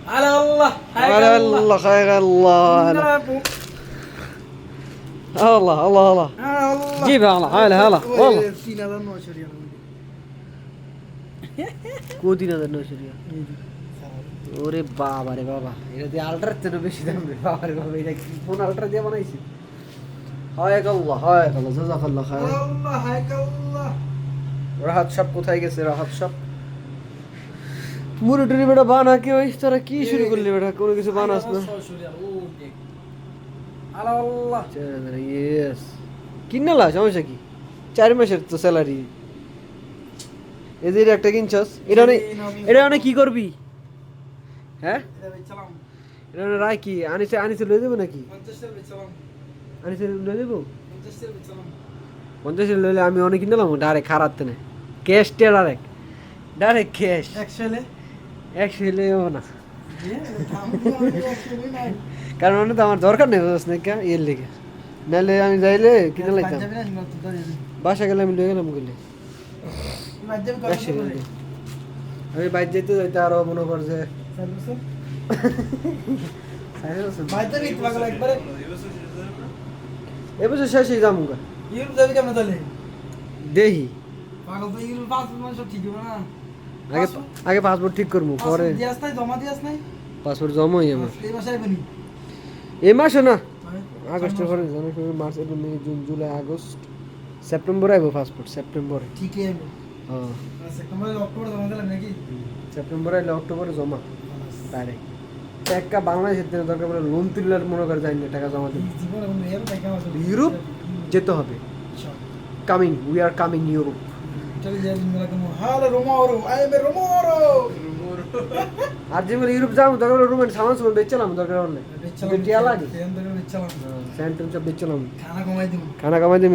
على الله على الله خير الله الله الله الله على الله جيبها هلا هلا والله 3900 Real কো 3900 Real ওরে বাবা রে বাবা এটা দিয়ে আল্ট্রার থেকে বেশি দাম রে বাবা রে বাবা এটা কি ফোন আল্ট্রা দিয়ে বানাইছি হায়াক আল্লাহ জাযাকাল্লাহ খায়র আল্লাহ হায়াক আল্লাহ রাহাত সাহেব কোথায় গেছে রাহাত সাহেব মুরুটুরি বেটা বানা কি ওই তোরা কি শুরু করলি বেটা কোনো কিছু বানাস না على الله ইয়েস কিনলা সমস্যা কি 4 মাসের তো স্যালারি এদের একটা কিনছস এটা অনেক কি করবি হ্যাঁ এটা বেচলাম এটা রাই কি আনিছে লয়ে দেব নাকি 50 টাকা বেচলাম আনিছে লয়ে দেব 50 টাকা বেচলাম 50 টাকা লইলে আমি অনেক কিনলাম ডাইরেক্ট খারাতে না ক্যাশ তে ডাইরেক্ট ক্যাশ একশো না কারণ অনেক তো আমার দরকার নেই বুঝছ না কে এর লেগে নাহলে আমি যাইলে কিনে লাইতাম বাসা গেলে আমি লয়ে গেলাম গেলে আমি বাইক যেতে যাইতে আরো মনে কর যে এবছর শেষই যাবো গা ইউরোপ যাবি কেমন তাহলে দেখি পাগল তো ইউরোপ পাসপোর্ট মানে সব ঠিক হবে না আগে পাসপোর্ট ঠিক করবো পরে দিয়াস নাই জমা দিয়াস নাই পাসপোর্ট জমাই আমার এই মাসে আইবনি এই মাসে না আগস্টের পরে জানুয়ারি March April May June July August সেপ্টেম্বরে আইবো পাসপোর্ট সেপ্টেম্বরে ঠিকই আইবো হ্যাঁ সেপ্টেম্বর অক্টোবর জমা দিলাম নাকি সেপ্টেম্বরে আইলে অক্টোবরে জমা ডাইরেক্ট টাকা বাংলাদেশের দিনে দরকার পড়লে লোন তুললে মনে করে যাই না টাকা জমা দিই জীবনে কোনো এর টাকা আছে ইউরোপ যেতে হবে coming we are coming Europe চলে যাই মেলা কোনো হালে রোমারো আইবে রোমারো আর যে ইউরোপ যাবো দরকার হলে রুমের সামান সামান বেচলাম দরকার হলে বেচলাম টিয়া লাগে বেচলাম স্যান্টন সব বেচলাম খানা কমাই দিমু খানা কামাই দিই